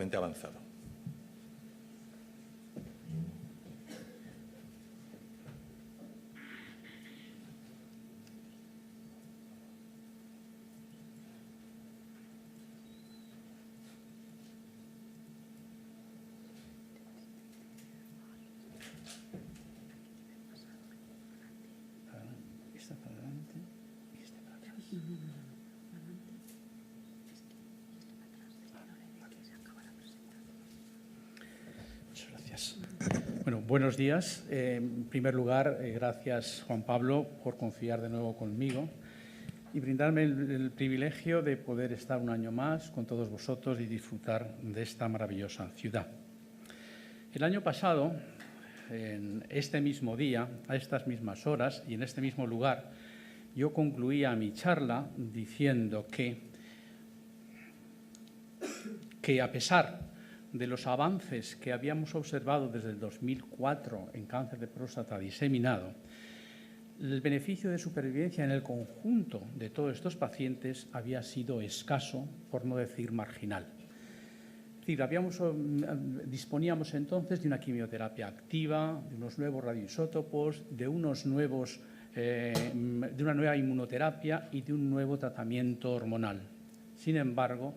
localmente avanzado. Bueno, buenos días. En primer lugar, gracias, Juan Pablo, por confiar de nuevo conmigo y brindarme el privilegio de poder estar un año más con todos vosotros y disfrutar de esta maravillosa ciudad. El año pasado, en este mismo día, a estas mismas horas y en este mismo lugar, yo concluía mi charla diciendo que a pesar de los avances que habíamos observado desde el 2004 en cáncer de próstata diseminado, el beneficio de supervivencia en el conjunto de todos estos pacientes había sido escaso, por no decir marginal. Es decir, disponíamos entonces de una quimioterapia activa, de unos nuevos radioisótopos, de una nueva inmunoterapia y de un nuevo tratamiento hormonal. Sin embargo,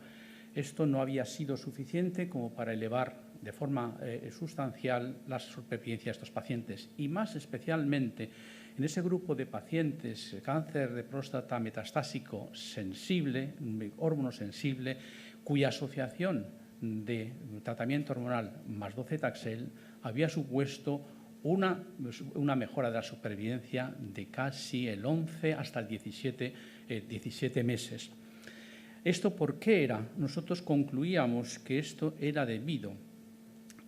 esto no había sido suficiente como para elevar de forma sustancial la supervivencia de estos pacientes y más especialmente en ese grupo de pacientes cáncer de próstata metastásico sensible, hormonosensible, cuya asociación de tratamiento hormonal más docetaxel había supuesto una mejora de la supervivencia de casi el 11 hasta el 17 meses. ¿Esto por qué era? Nosotros concluíamos que esto era debido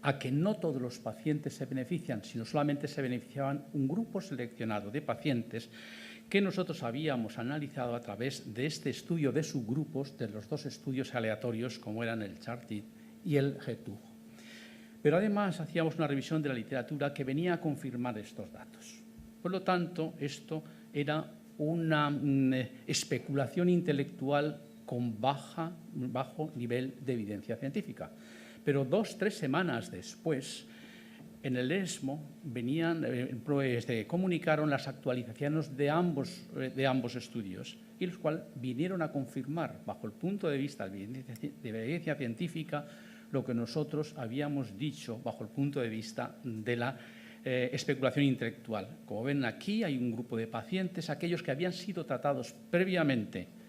a que no todos los pacientes se benefician, sino solamente se beneficiaban un grupo seleccionado de pacientes que nosotros habíamos analizado a través de este estudio de subgrupos, de los dos estudios aleatorios como eran el CHART-IT y el GETUG. Pero además hacíamos una revisión de la literatura que venía a confirmar estos datos. Por lo tanto, esto era una especulación intelectual con bajo nivel de evidencia científica. Pero 2-3 semanas después, en el ESMO comunicaron las actualizaciones de ambos estudios, y los cuales vinieron a confirmar, bajo el punto de vista de evidencia científica, lo que nosotros habíamos dicho bajo el punto de vista de la especulación intelectual. Como ven aquí, hay un grupo de pacientes, aquellos que habían sido tratados previamente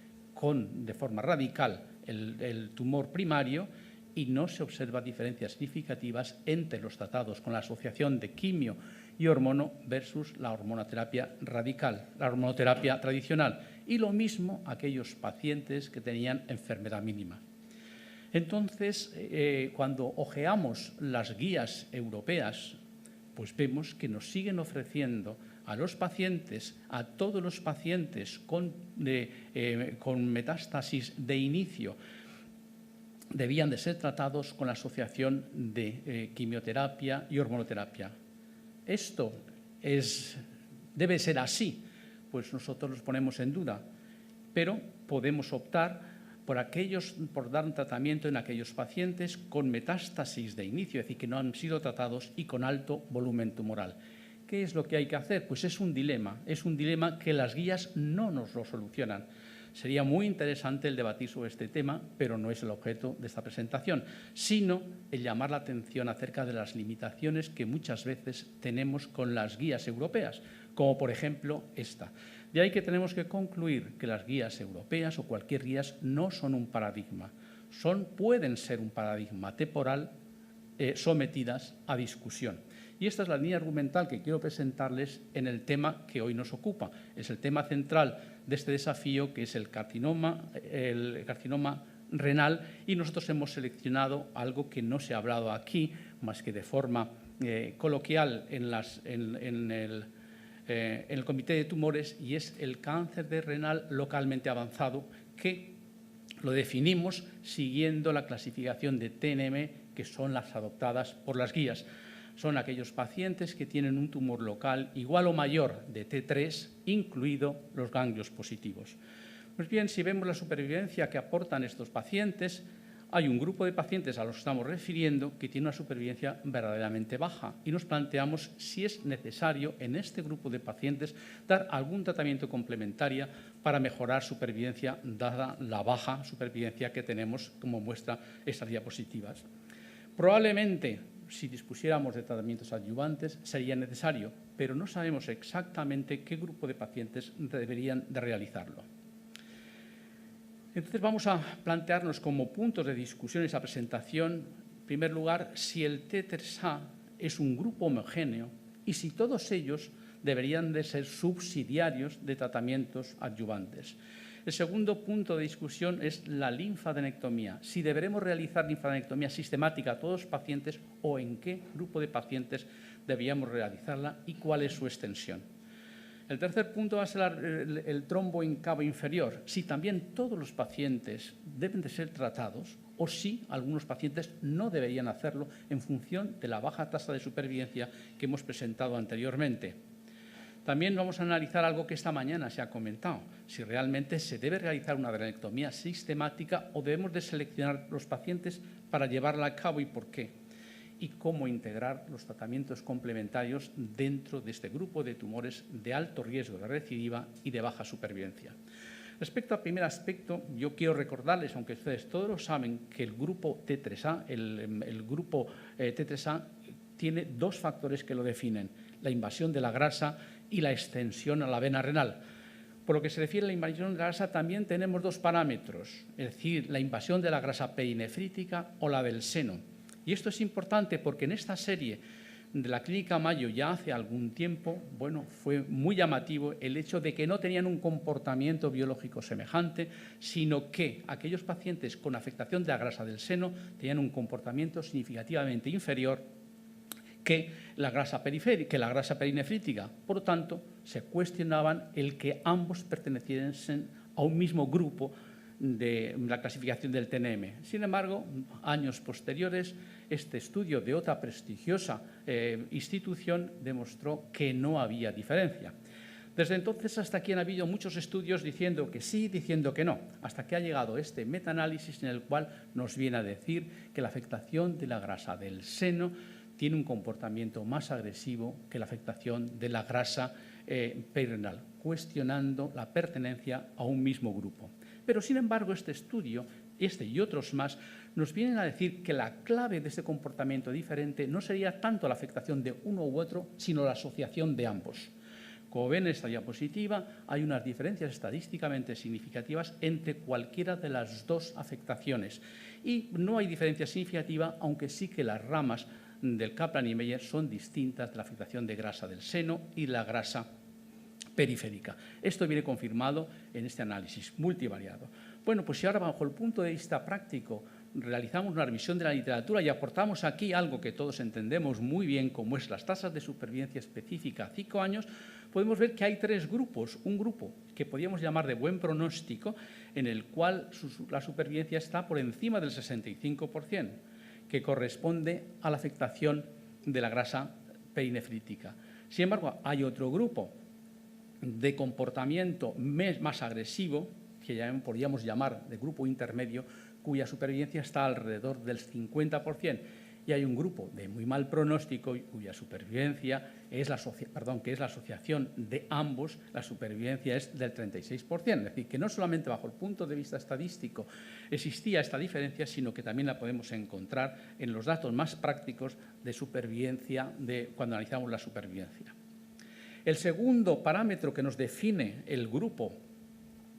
de forma radical el tumor primario, y no se observa diferencias significativas entre los tratados con la asociación de quimio y hormono versus la hormonoterapia radical, la hormonoterapia tradicional, y lo mismo aquellos pacientes que tenían enfermedad mínima. Entonces, cuando ojeamos las guías europeas, pues vemos que nos siguen ofreciendo a los pacientes, a todos los pacientes con metástasis de inicio, debían de ser tratados con la asociación de quimioterapia y hormonoterapia. ¿Esto debe ser así? Pues nosotros los ponemos en duda, pero podemos optar por dar un tratamiento en aquellos pacientes con metástasis de inicio, es decir, que no han sido tratados y con alto volumen tumoral. ¿Qué es lo que hay que hacer? Pues es un dilema que las guías no nos lo solucionan. Sería muy interesante el debatir sobre este tema, pero no es el objeto de esta presentación, sino el llamar la atención acerca de las limitaciones que muchas veces tenemos con las guías europeas, como por ejemplo esta. De ahí que tenemos que concluir que las guías europeas o cualquier guías no son un paradigma, pueden ser un paradigma temporal sometidas a discusión. Y esta es la línea argumental que quiero presentarles en el tema que hoy nos ocupa. Es el tema central de este desafío, que es el carcinoma renal, y nosotros hemos seleccionado algo que no se ha hablado aquí, más que de forma coloquial en el Comité de Tumores, y es el cáncer de renal localmente avanzado, que lo definimos siguiendo la clasificación de TNM, que son las adoptadas por las guías. Son aquellos pacientes que tienen un tumor local igual o mayor de T3, incluido los ganglios positivos. Pues bien, si vemos la supervivencia que aportan estos pacientes, hay un grupo de pacientes a los que estamos refiriendo que tiene una supervivencia verdaderamente baja y nos planteamos si es necesario en este grupo de pacientes dar algún tratamiento complementario para mejorar supervivencia, dada la baja supervivencia que tenemos, como muestra estas diapositivas. Probablemente, si dispusiéramos de tratamientos adyuvantes, sería necesario, pero no sabemos exactamente qué grupo de pacientes deberían de realizarlo. Entonces, vamos a plantearnos como puntos de discusión esa presentación, en primer lugar, si el T3A es un grupo homogéneo y si todos ellos deberían de ser subsidiarios de tratamientos adyuvantes. El segundo punto de discusión es la linfadenectomía, si deberemos realizar linfadenectomía sistemática a todos los pacientes o en qué grupo de pacientes deberíamos realizarla y cuál es su extensión. El tercer punto va a ser el trombo en cabo inferior, si también todos los pacientes deben de ser tratados o si algunos pacientes no deberían hacerlo en función de la baja tasa de supervivencia que hemos presentado anteriormente. También vamos a analizar algo que esta mañana se ha comentado, si realmente se debe realizar una adrenectomía sistemática o debemos de seleccionar los pacientes para llevarla a cabo y por qué, y cómo integrar los tratamientos complementarios dentro de este grupo de tumores de alto riesgo de recidiva y de baja supervivencia. Respecto al primer aspecto, yo quiero recordarles, aunque ustedes todos lo saben, que el grupo T3A, el grupo T3A tiene dos factores que lo definen, la invasión de la grasa y la extensión a la vena renal. Por lo que se refiere a la invasión de la grasa, también tenemos dos parámetros, es decir, la invasión de la grasa perinefrítica o la del seno. Y esto es importante porque en esta serie de la Clínica Mayo ya hace algún tiempo, fue muy llamativo el hecho de que no tenían un comportamiento biológico semejante, sino que aquellos pacientes con afectación de la grasa del seno tenían un comportamiento significativamente inferior que la grasa periférica, que la grasa perinefrítica. Por lo tanto, se cuestionaban el que ambos perteneciesen a un mismo grupo de la clasificación del TNM. Sin embargo, años posteriores, este estudio de otra prestigiosa institución demostró que no había diferencia. Desde entonces hasta aquí han habido muchos estudios diciendo que sí, diciendo que no, hasta que ha llegado este metaanálisis en el cual nos viene a decir que la afectación de la grasa del seno tiene un comportamiento más agresivo que la afectación de la grasa perirenal, cuestionando la pertenencia a un mismo grupo. Pero, sin embargo, este estudio, este y otros más, nos vienen a decir que la clave de este comportamiento diferente no sería tanto la afectación de uno u otro, sino la asociación de ambos. Como ven en esta diapositiva, hay unas diferencias estadísticamente significativas entre cualquiera de las dos afectaciones. Y no hay diferencia significativa, aunque sí que las ramas del Kaplan y Meyer son distintas de la afectación de grasa del seno y la grasa periférica. Esto viene confirmado en este análisis multivariado. Bueno, pues si ahora bajo el punto de vista práctico realizamos una revisión de la literatura y aportamos aquí algo que todos entendemos muy bien, como es las tasas de supervivencia específica a 5 años, podemos ver que hay tres grupos. Un grupo que podríamos llamar de buen pronóstico, en el cual la supervivencia está por encima del 65%, que corresponde a la afectación de la grasa perinefrítica. Sin embargo, hay otro grupo de comportamiento más agresivo, que ya podríamos llamar de grupo intermedio, cuya supervivencia está alrededor del 50%, y hay un grupo de muy mal pronóstico cuya supervivencia es la asociación de ambos, la supervivencia es del 36%. Es decir, que no solamente bajo el punto de vista estadístico existía esta diferencia, sino que también la podemos encontrar en los datos más prácticos de supervivencia, cuando analizamos la supervivencia. El segundo parámetro que nos define el grupo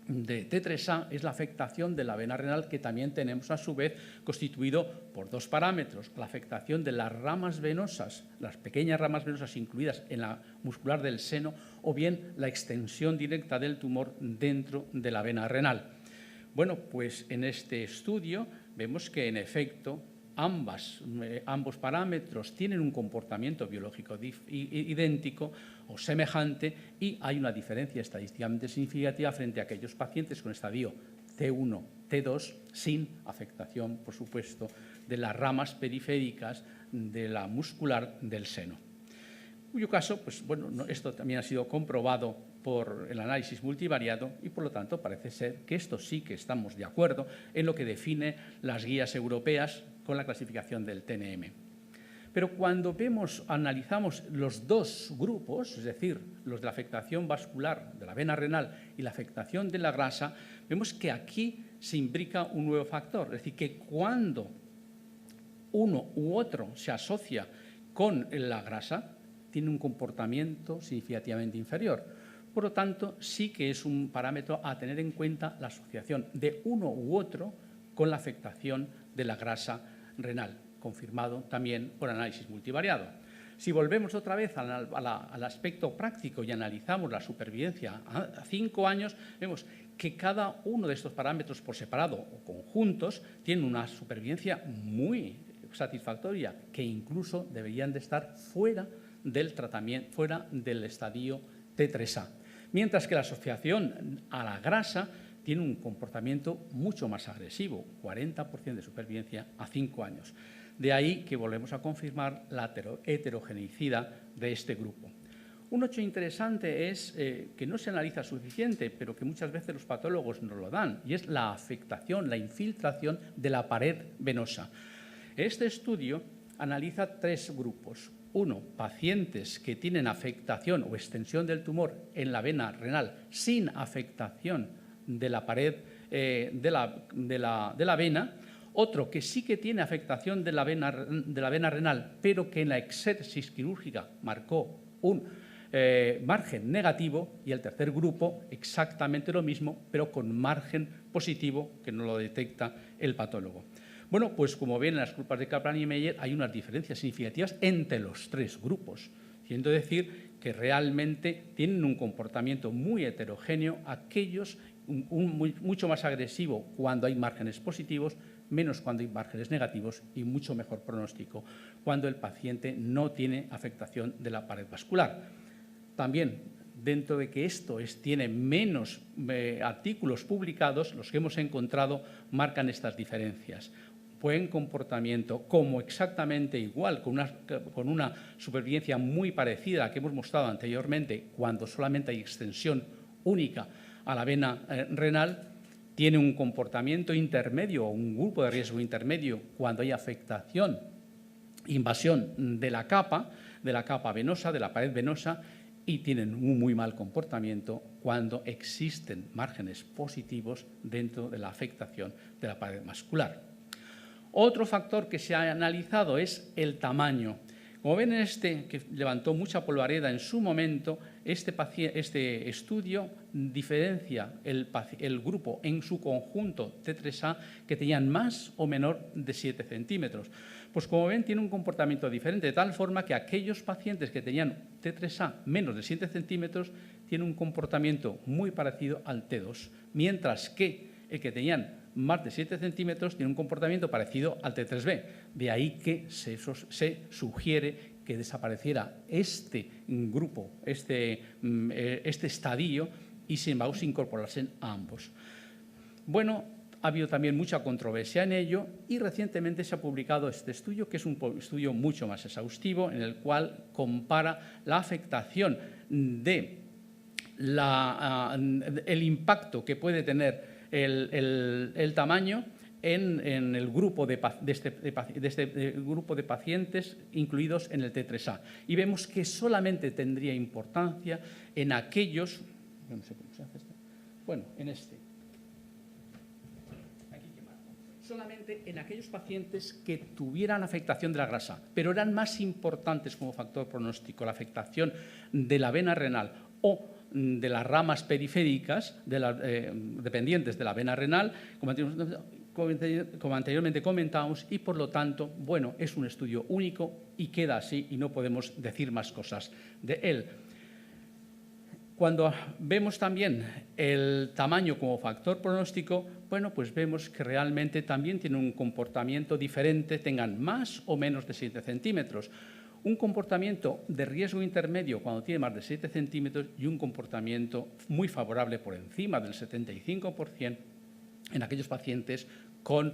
de T3A es la afectación de la vena renal, que también tenemos a su vez constituido por dos parámetros: la afectación de las ramas venosas, las pequeñas ramas venosas incluidas en la muscular del seno, o bien la extensión directa del tumor dentro de la vena renal. Bueno, pues en este estudio vemos que en efecto ambos parámetros tienen un comportamiento biológico idéntico o semejante, y hay una diferencia estadísticamente significativa frente a aquellos pacientes con estadio T1, T2, sin afectación, por supuesto, de las ramas periféricas de la muscular del seno. cuyo caso, pues, bueno, esto también ha sido comprobado por el análisis multivariado y, por lo tanto, parece ser que esto sí que estamos de acuerdo en lo que define las guías europeas con la clasificación del TNM. Pero cuando analizamos los dos grupos, es decir, los de la afectación vascular de la vena renal y la afectación de la grasa, vemos que aquí se imbrica un nuevo factor. Es decir, que cuando uno u otro se asocia con la grasa, tiene un comportamiento significativamente inferior. Por lo tanto, sí que es un parámetro a tener en cuenta la asociación de uno u otro con la afectación de la grasa renal, confirmado también por análisis multivariado. Si volvemos otra vez al aspecto práctico y analizamos la supervivencia a 5 años, vemos que cada uno de estos parámetros por separado o conjuntos tiene una supervivencia muy satisfactoria, que incluso deberían de estar fuera del tratamiento, fuera del estadio T3A. Mientras que la asociación a la grasa tiene un comportamiento mucho más agresivo, 40% de supervivencia a 5 años. De ahí que volvemos a confirmar la heterogeneidad de este grupo. Un hecho interesante es que no se analiza suficiente, pero que muchas veces los patólogos nos lo dan, y es la afectación, la infiltración de la pared venosa. Este estudio analiza 3 grupos. 1, pacientes que tienen afectación o extensión del tumor en la vena renal sin afectación de la pared de la vena. Otro que sí que tiene afectación de la vena renal, pero que en la exéresis quirúrgica marcó un margen negativo. Y el tercer grupo, exactamente lo mismo, pero con margen positivo, que no lo detecta el patólogo. Bueno, pues como ven en las curvas de Kaplan y Meyer, hay unas diferencias significativas entre los 3 grupos, queriendo decir que realmente tienen un comportamiento muy heterogéneo, aquellos mucho más agresivo cuando hay márgenes positivos, menos cuando hay márgenes negativos y mucho mejor pronóstico cuando el paciente no tiene afectación de la pared vascular. También, dentro de que esto tiene menos artículos publicados, los que hemos encontrado marcan estas diferencias. Buen comportamiento, como exactamente igual, con una supervivencia muy parecida a la que hemos mostrado anteriormente, cuando solamente hay extensión única a la vena renal, tiene un comportamiento intermedio o un grupo de riesgo intermedio cuando hay afectación, invasión de la capa venosa, de la pared venosa, y tienen un muy mal comportamiento cuando existen márgenes positivos dentro de la afectación de la pared vascular. Otro factor que se ha analizado es el tamaño. Como ven en que levantó mucha polvareda en su momento, este estudio diferencia el grupo en su conjunto T3A que tenían más o menor de 7 centímetros. Pues como ven, tiene un comportamiento diferente, de tal forma que aquellos pacientes que tenían T3A menos de 7 centímetros tienen un comportamiento muy parecido al T2, mientras que el que tenían más de 7 centímetros tiene un comportamiento parecido al T3B. De ahí que se sugiere que desapareciera este grupo, este estadio, y sin embargo se incorporasen a ambos. Bueno, ha habido también mucha controversia en ello y recientemente se ha publicado este estudio, que es un estudio mucho más exhaustivo, en el cual compara la afectación el impacto que puede tener el tamaño en el grupo de este grupo de pacientes incluidos en el T3A. Y vemos que solamente tendría importancia en aquellos, no sé cómo se hace esto, bueno, en solamente en aquellos pacientes que tuvieran afectación de la grasa, pero eran más importantes como factor pronóstico la afectación de la vena renal o de las ramas periféricas dependientes de la vena renal, como anteriormente comentábamos, y por lo tanto, bueno, es un estudio único y queda así y no podemos decir más cosas de él. Cuando vemos también el tamaño como factor pronóstico, bueno, pues vemos que realmente también tiene un comportamiento diferente, tengan más o menos de 7 centímetros. Un comportamiento de riesgo intermedio cuando tiene más de 7 centímetros y un comportamiento muy favorable por encima del 75% en aquellos pacientes con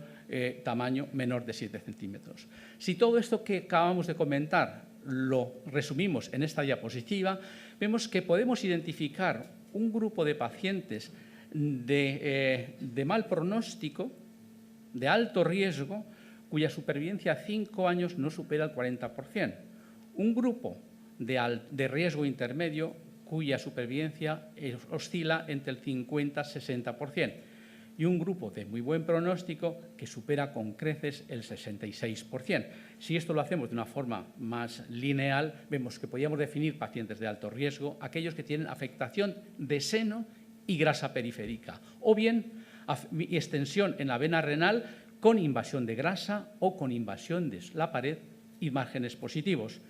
tamaño menor de 7 centímetros. Si todo esto que acabamos de comentar lo resumimos en esta diapositiva, vemos que podemos identificar un grupo de pacientes de mal pronóstico, de alto riesgo, cuya supervivencia a 5 años no supera el 40%. Un grupo de riesgo intermedio cuya supervivencia oscila entre el 50 y 60%. Y un grupo de muy buen pronóstico que supera con creces el 66%. Si esto lo hacemos de una forma más lineal, vemos que podríamos definir pacientes de alto riesgo, aquellos que tienen afectación de seno y grasa periférica, o bien extensión en la vena renal con invasión de grasa o con invasión de la pared y márgenes positivos.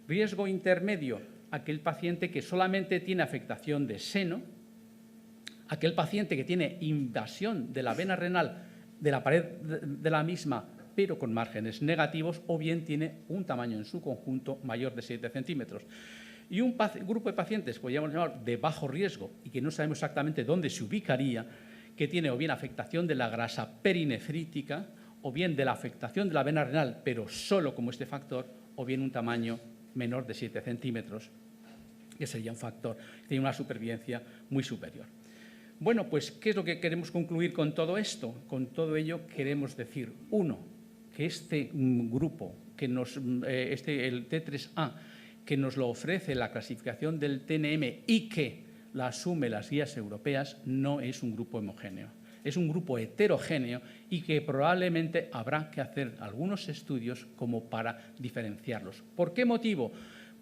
Riesgo intermedio, aquel paciente que solamente tiene afectación de seno, aquel paciente que tiene invasión de la vena renal, de la pared de la misma, pero con márgenes negativos, o bien tiene un tamaño en su conjunto mayor de 7 centímetros. Y un grupo de pacientes, podríamos llamar de bajo riesgo, y que no sabemos exactamente dónde se ubicaría, que tiene o bien afectación de la grasa perinefrítica, o bien de la afectación de la vena renal, pero solo como este factor, o bien un tamaño menor de 7 centímetros, que sería un factor que tiene una supervivencia muy superior. Bueno, pues, ¿qué es lo que queremos concluir con todo esto? Con todo ello queremos decir, uno, que este grupo, el T3A, que nos lo ofrece la clasificación del TNM y que la asume las guías europeas, no es un grupo homogéneo. Es un grupo heterogéneo y que probablemente habrá que hacer algunos estudios como para diferenciarlos. ¿Por qué motivo?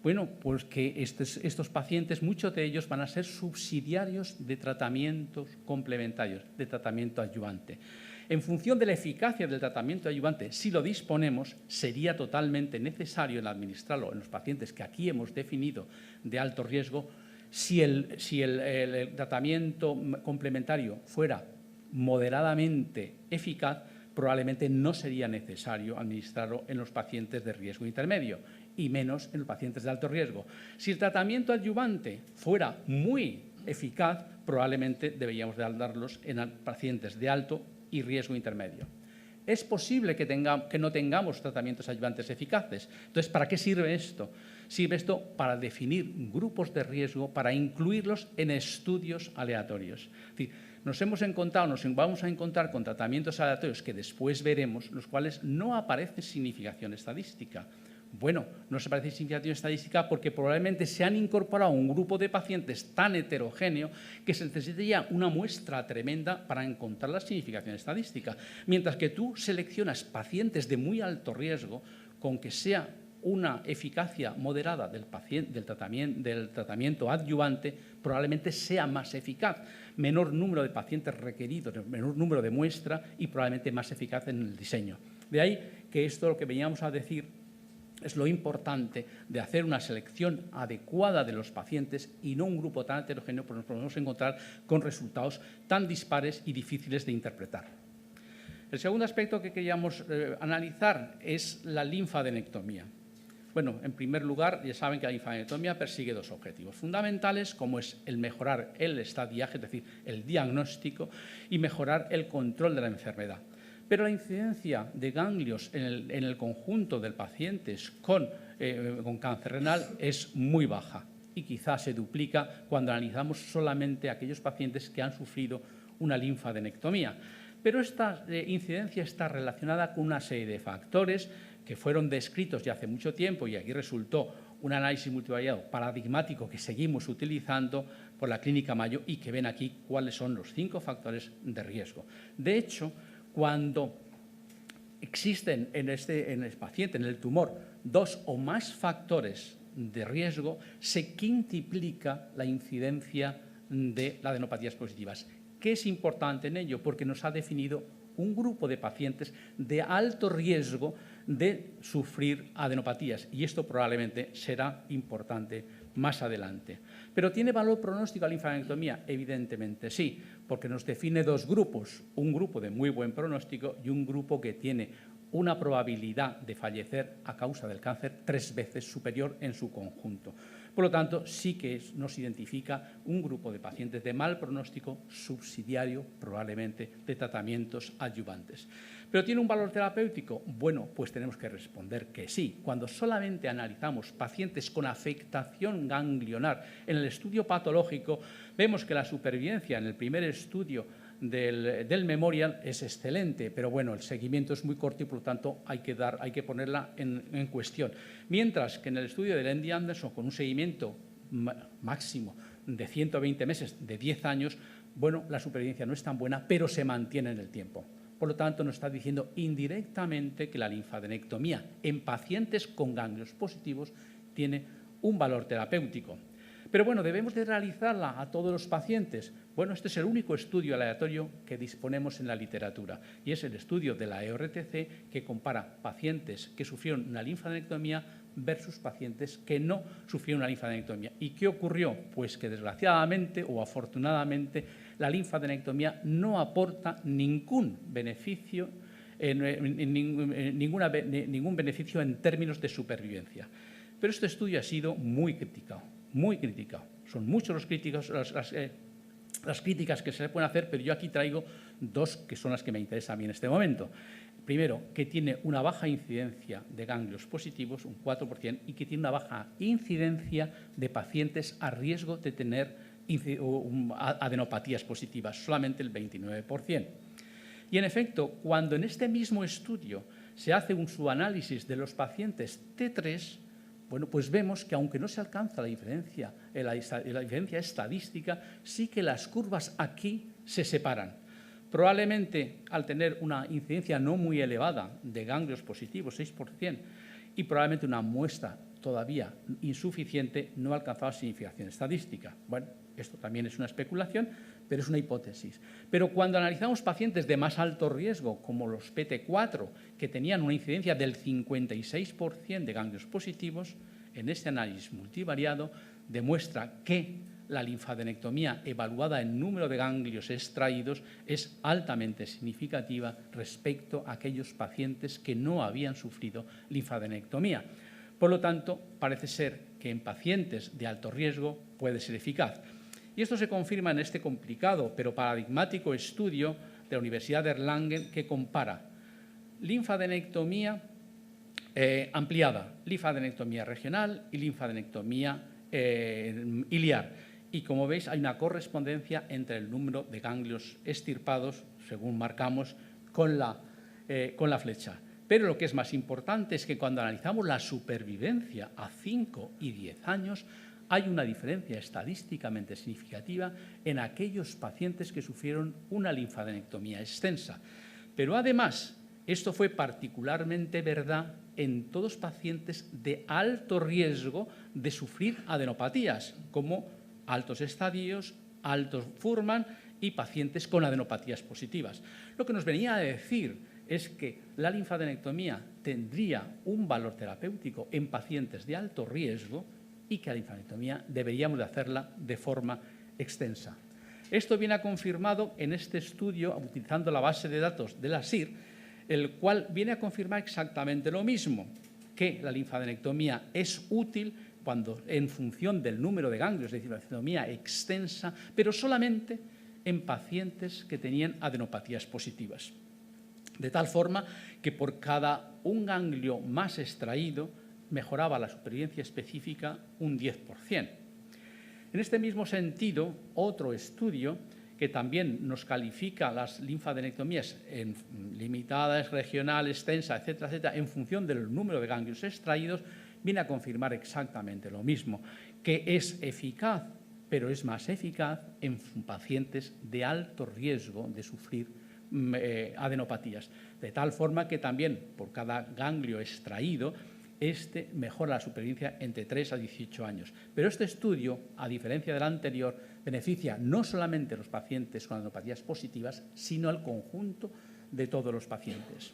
Bueno, pues que estos pacientes, muchos de ellos van a ser subsidiarios de tratamientos complementarios, de tratamiento adyuvante. En función de la eficacia del tratamiento adyuvante, si lo disponemos, sería totalmente necesario el administrarlo en los pacientes que aquí hemos definido de alto riesgo. Si el tratamiento complementario fuera moderadamente eficaz, probablemente no sería necesario administrarlo en los pacientes de riesgo intermedio y menos en los pacientes de alto riesgo. Si el tratamiento adyuvante fuera muy eficaz, probablemente deberíamos de darlos en pacientes de alto y riesgo intermedio. Es posible que no tengamos tratamientos adyuvantes eficaces. Entonces, ¿para qué sirve esto? Sirve esto para definir grupos de riesgo, para incluirlos en estudios aleatorios. Es decir, nos vamos a encontrar con tratamientos aleatorios que después veremos, los cuales no aparece significación estadística. Bueno, no se aparece significación estadística porque probablemente se han incorporado un grupo de pacientes tan heterogéneo que se necesitaría una muestra tremenda para encontrar la significación estadística. Mientras que tú seleccionas pacientes de muy alto riesgo con que sea una eficacia moderada del tratamiento adyuvante, probablemente sea más eficaz. Menor número de pacientes requeridos, menor número de muestra y probablemente más eficaz en el diseño. De ahí que esto lo que veníamos a decir es lo importante de hacer una selección adecuada de los pacientes y no un grupo tan heterogéneo, porque nos podemos encontrar con resultados tan dispares y difíciles de interpretar. El segundo aspecto que queríamos analizar es la linfadenectomía. Bueno, en primer lugar, ya saben que la linfadenectomía persigue dos objetivos fundamentales, como es el mejorar el estadiaje, es decir, el diagnóstico, y mejorar el control de la enfermedad. Pero la incidencia de ganglios en el conjunto de pacientes con cáncer renal es muy baja y quizás se duplica cuando analizamos solamente aquellos pacientes que han sufrido una linfadenectomía. Pero esta incidencia está relacionada con una serie de factores que fueron descritos ya hace mucho tiempo y aquí resultó un análisis multivariado paradigmático que seguimos utilizando por la Clínica Mayo y que ven aquí cuáles son los 5 factores de riesgo. De hecho, cuando existen en el paciente, en el tumor, 2 o más factores de riesgo, se quintuplica la incidencia de las adenopatías positivas. ¿Qué es importante en ello? Porque nos ha definido un grupo de pacientes de alto riesgo de sufrir adenopatías y esto probablemente será importante más adelante. ¿Pero tiene valor pronóstico la linfadenectomía? Evidentemente sí, porque nos define 2 grupos, un grupo de muy buen pronóstico y un grupo que tiene una probabilidad de fallecer a causa del cáncer 3 veces superior en su conjunto. Por lo tanto, sí que nos identifica un grupo de pacientes de mal pronóstico subsidiario, probablemente, de tratamientos adyuvantes. ¿Pero tiene un valor terapéutico? Bueno, pues tenemos que responder que sí. Cuando solamente analizamos pacientes con afectación ganglionar en el estudio patológico, vemos que la supervivencia en el primer estudio del Memorial es excelente, pero bueno, el seguimiento es muy corto y por lo tanto hay que ponerla en cuestión. Mientras que en el estudio del MD Anderson, con un seguimiento máximo de 120 meses, de 10 años, bueno, la supervivencia no es tan buena, pero se mantiene en el tiempo. Por lo tanto, nos está diciendo indirectamente que la linfadenectomía en pacientes con ganglios positivos tiene un valor terapéutico. Pero bueno, ¿debemos de realizarla a todos los pacientes? Bueno, este es el único estudio aleatorio que disponemos en la literatura y es el estudio de la EORTC que compara pacientes que sufrieron una linfadenectomía versus pacientes que no sufrieron una linfadenectomía. ¿Y qué ocurrió? Pues que desgraciadamente o afortunadamente la linfadenectomía no aporta ningún beneficio ningún beneficio en términos de supervivencia. Pero este estudio ha sido muy criticado. Muy criticado. Son muchos los críticos, las críticas que se le pueden hacer, pero yo aquí traigo 2 que son las que me interesan a mí en este momento. Primero, que tiene una baja incidencia de ganglios positivos, un 4%, y que tiene una baja incidencia de pacientes a riesgo de tener adenopatías positivas, solamente el 29%. Y en efecto, cuando en este mismo estudio se hace un subanálisis de los pacientes T3, bueno, pues vemos que aunque no se alcanza la diferencia estadística, sí que las curvas aquí se separan. Probablemente al tener una incidencia no muy elevada de ganglios positivos, 6%, y probablemente una muestra todavía insuficiente, no alcanzaba significación estadística. Bueno, esto también es una especulación, pero es una hipótesis. Pero cuando analizamos pacientes de más alto riesgo, como los PT4, que tenían una incidencia del 56% de ganglios positivos, en este análisis multivariado demuestra que la linfadenectomía evaluada en número de ganglios extraídos es altamente significativa respecto a aquellos pacientes que no habían sufrido linfadenectomía. Por lo tanto, parece ser que en pacientes de alto riesgo puede ser eficaz. Y esto se confirma en este complicado pero paradigmático estudio de la Universidad de Erlangen que compara linfadenectomía ampliada, linfadenectomía regional y linfadenectomía iliar. Y como veis, hay una correspondencia entre el número de ganglios extirpados, según marcamos, con la flecha. Pero lo que es más importante es que cuando analizamos la supervivencia a 5 y 10 años, hay una diferencia estadísticamente significativa en aquellos pacientes que sufrieron una linfadenectomía extensa. Pero además, esto fue particularmente verdad en todos pacientes de alto riesgo de sufrir adenopatías, como altos estadios, altos Fuhrmann y pacientes con adenopatías positivas. Lo que nos venía a decir es que la linfadenectomía tendría un valor terapéutico en pacientes de alto riesgo y que la linfadenectomía deberíamos de hacerla de forma extensa. Esto viene confirmado en este estudio utilizando la base de datos de la SIR, el cual viene a confirmar exactamente lo mismo, que la linfadenectomía es útil en función del número de ganglios, es decir, la linfadenectomía extensa, pero solamente en pacientes que tenían adenopatías positivas. De tal forma que por cada un ganglio más extraído mejoraba la supervivencia específica un 10%. En este mismo sentido, otro estudio que también nos califica las linfadenectomías en limitadas, regional, extensa, etcétera, etcétera, en función del número de ganglios extraídos, viene a confirmar exactamente lo mismo, que es eficaz, pero es más eficaz en pacientes de alto riesgo de sufrir adenopatías. De tal forma que también por cada ganglio extraído, este mejora la supervivencia entre 3 a 18 años. Pero este estudio, a diferencia del anterior, beneficia no solamente a los pacientes con adenopatías positivas, sino al conjunto de todos los pacientes.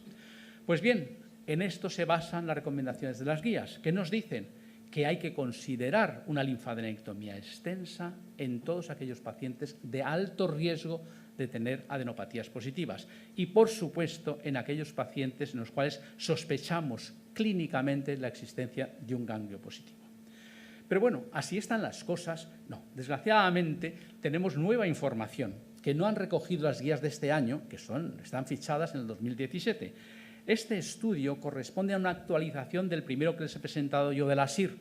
Pues bien, en esto se basan las recomendaciones de las guías, que nos dicen que hay que considerar una linfadenectomía extensa en todos aquellos pacientes de alto riesgo de tener adenopatías positivas y, por supuesto, en aquellos pacientes en los cuales sospechamos clínicamente la existencia de un ganglio positivo. Pero bueno, así están las cosas. No, desgraciadamente tenemos nueva información que no han recogido las guías de este año, que están fichadas en el 2017. Este estudio corresponde a una actualización del primero que les he presentado yo de la SIR,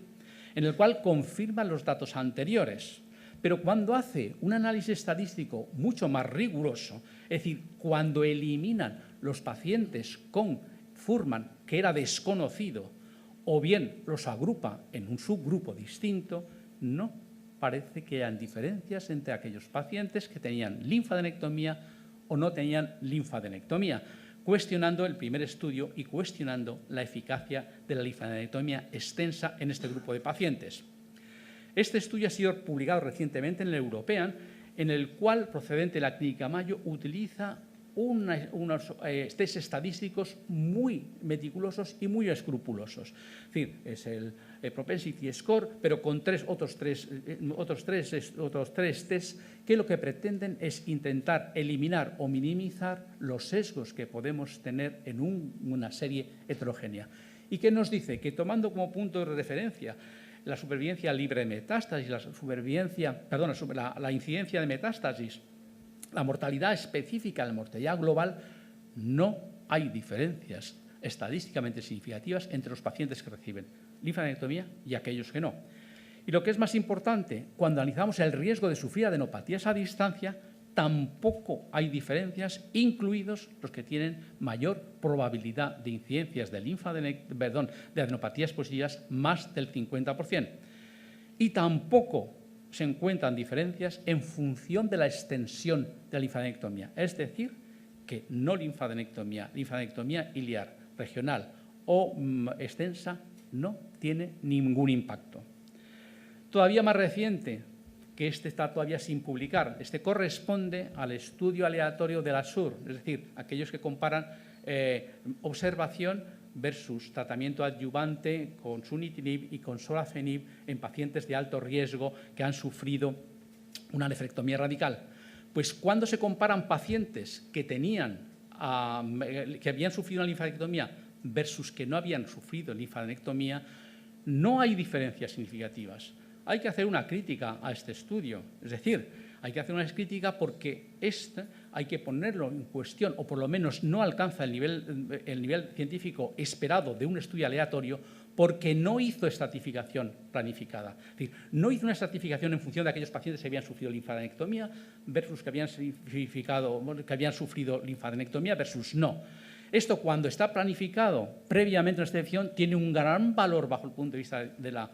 en el cual confirma los datos anteriores. Pero cuando hace un análisis estadístico mucho más riguroso, es decir, cuando eliminan los pacientes con Fuhrmann, que era desconocido, o bien los agrupa en un subgrupo distinto, no parece que hayan diferencias entre aquellos pacientes que tenían linfadenectomía o no tenían linfadenectomía, cuestionando el primer estudio y cuestionando la eficacia de la linfadenectomía extensa en este grupo de pacientes. Este estudio ha sido publicado recientemente en el European, en el cual, procedente de la Clínica Mayo, utiliza unos test estadísticos muy meticulosos y muy escrupulosos. Es decir, es el Propensity Score, pero con otros tres tests que lo que pretenden es intentar eliminar o minimizar los sesgos que podemos tener en una serie heterogénea. ¿Y qué nos dice? Que tomando como punto de referencia la supervivencia libre de metástasis, la incidencia de metástasis, la mortalidad específica, la mortalidad global, no hay diferencias estadísticamente significativas entre los pacientes que reciben linfadenectomía y aquellos que no. Y lo que es más importante, cuando analizamos el riesgo de sufrir adenopatías a distancia, tampoco hay diferencias, incluidos los que tienen mayor probabilidad de incidencias de adenopatías positivas, más del 50%. Y tampoco se encuentran diferencias en función de la extensión de la linfadenectomía, es decir, que no linfadenectomía iliar regional o extensa no tiene ningún impacto. Todavía más reciente, que este está todavía sin publicar, este corresponde al estudio aleatorio de la SUR, es decir, aquellos que comparan observación versus tratamiento adyuvante con sunitinib y con sorafenib en pacientes de alto riesgo que han sufrido una nefrectomía radical. Pues cuando se comparan pacientes que habían sufrido una linfadenectomía versus que no habían sufrido linfadenectomía, no hay diferencias significativas. Hay que hacer una crítica a este estudio, es decir, hay que hacer una crítica porque hay que ponerlo en cuestión, o por lo menos no alcanza el nivel científico esperado de un estudio aleatorio, porque no hizo estratificación planificada. Es decir, no hizo una estratificación en función de aquellos pacientes que habían sufrido linfadenectomía versus que habían sufrido linfadenectomía versus no. Esto, cuando está planificado previamente en la selección, tiene un gran valor bajo el punto de vista de la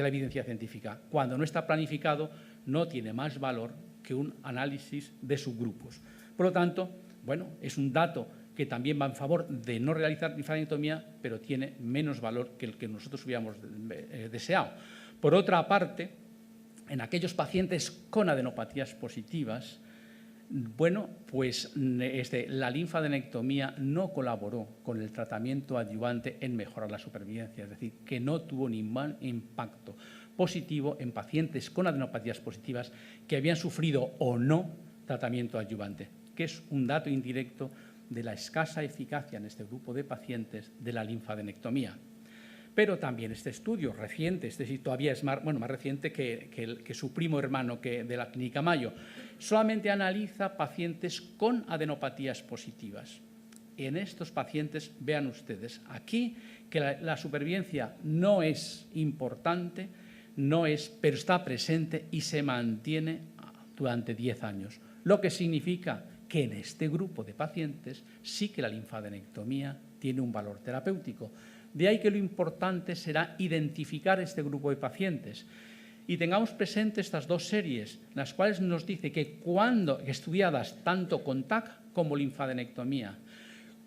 evidencia científica. Cuando no está planificado, no tiene más valor que un análisis de subgrupos. Por lo tanto, bueno, es un dato que también va en favor de no realizar linfadenectomía, pero tiene menos valor que el que nosotros hubiéramos deseado. Por otra parte, en aquellos pacientes con adenopatías positivas, bueno, pues la linfadenectomía no colaboró con el tratamiento adyuvante en mejorar la supervivencia, es decir, que no tuvo ningún impacto positivo en pacientes con adenopatías positivas que habían sufrido o no tratamiento adyuvante, que es un dato indirecto de la escasa eficacia en este grupo de pacientes de la linfadenectomía. Pero también este estudio reciente, todavía es más reciente que su primo hermano de la Clínica Mayo, solamente analiza pacientes con adenopatías positivas. En estos pacientes, vean ustedes, aquí que la supervivencia no es importante, pero está presente y se mantiene durante 10 años, lo que significa que en este grupo de pacientes sí que la linfadenectomía tiene un valor terapéutico. De ahí que lo importante será identificar este grupo de pacientes y tengamos presentes estas dos series, las cuales nos dice que cuando estudiadas tanto con TAC como linfadenectomía,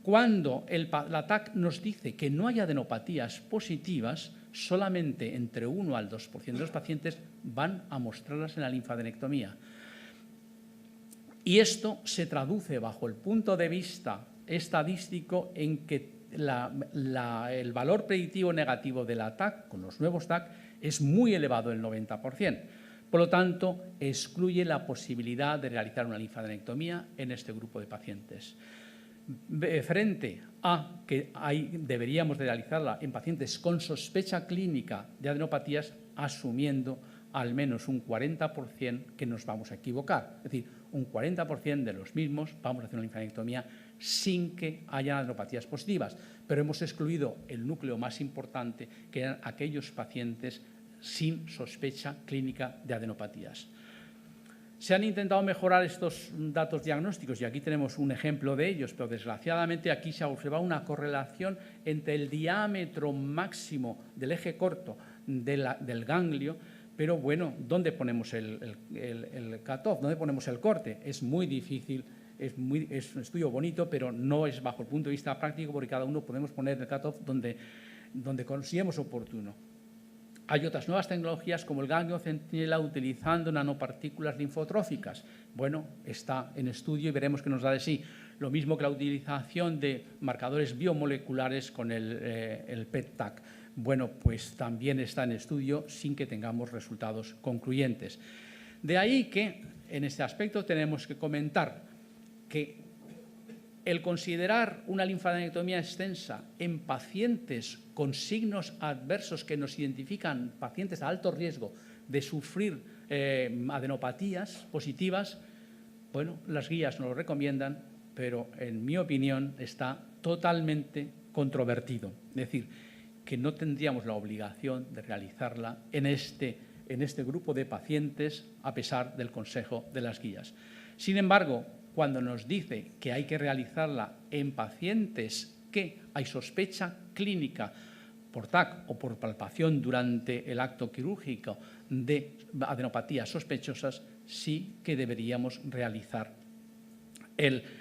cuando la TAC nos dice que no hay adenopatías positivas, solamente entre 1 al 2% de los pacientes van a mostrarlas en la linfadenectomía. Y esto se traduce bajo el punto de vista estadístico en que el valor predictivo negativo de la TAC, con los nuevos TAC, es muy elevado, el 90%. Por lo tanto, excluye la posibilidad de realizar una linfadenectomía en este grupo de pacientes. Frente a que deberíamos de realizarla en pacientes con sospecha clínica de adenopatías, asumiendo al menos un 40% que nos vamos a equivocar. Es decir, un 40% de los mismos vamos a hacer una linfadenectomía sin que haya adenopatías positivas. Pero hemos excluido el núcleo más importante, que eran aquellos pacientes sin sospecha clínica de adenopatías. Se han intentado mejorar estos datos diagnósticos y aquí tenemos un ejemplo de ellos, pero desgraciadamente aquí se ha observado una correlación entre el diámetro máximo del eje corto del ganglio, pero bueno, ¿dónde ponemos el cutoff? ¿Dónde ponemos el corte? Es muy difícil, es un estudio bonito, pero no es bajo el punto de vista práctico, porque cada uno podemos poner el cutoff donde consideremos oportuno. Hay otras nuevas tecnologías como el ganglio centinela utilizando nanopartículas linfotróficas. Bueno, está en estudio y veremos qué nos da de sí. Lo mismo que la utilización de marcadores biomoleculares con el PET-TAC. Bueno, pues también está en estudio sin que tengamos resultados concluyentes. De ahí que en este aspecto tenemos que comentar que el considerar una linfadenectomía extensa en pacientes con signos adversos que nos identifican, pacientes a alto riesgo de sufrir adenopatías positivas, bueno, las guías nos lo recomiendan, pero en mi opinión está totalmente controvertido. Es decir, que no tendríamos la obligación de realizarla en este grupo de pacientes a pesar del consejo de las guías. Sin embargo, cuando nos dice que hay que realizarla en pacientes que hay sospecha clínica por TAC o por palpación durante el acto quirúrgico de adenopatías sospechosas, sí que deberíamos realizar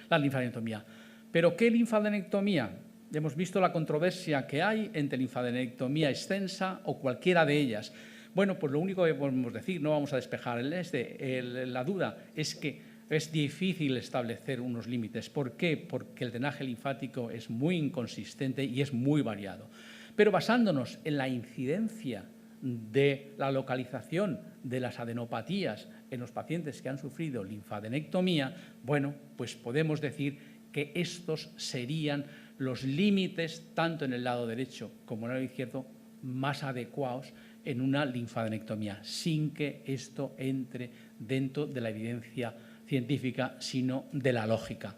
la linfadenectomía. ¿Pero qué linfadenectomía? Hemos visto la controversia que hay entre linfadenectomía extensa o cualquiera de ellas. Bueno, pues lo único que podemos decir, no vamos a despejar la duda, es que es difícil establecer unos límites. ¿Por qué? Porque el drenaje linfático es muy inconsistente y es muy variado. Pero basándonos en la incidencia de la localización de las adenopatías en los pacientes que han sufrido linfadenectomía, bueno, pues podemos decir que estos serían los límites, tanto en el lado derecho como en el lado izquierdo, más adecuados en una linfadenectomía, sin que esto entre dentro de la evidencia científica, sino de la lógica.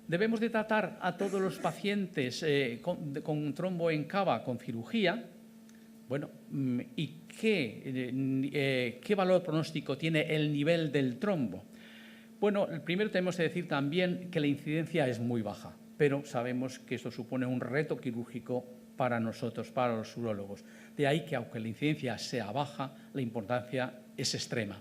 Debemos de tratar a todos los pacientes con trombo en cava con cirugía. Bueno, ¿y qué valor pronóstico tiene el nivel del trombo? Bueno, primero tenemos que decir también que la incidencia es muy baja, pero sabemos que esto supone un reto quirúrgico para nosotros, para los urólogos. De ahí que, aunque la incidencia sea baja, la importancia es extrema.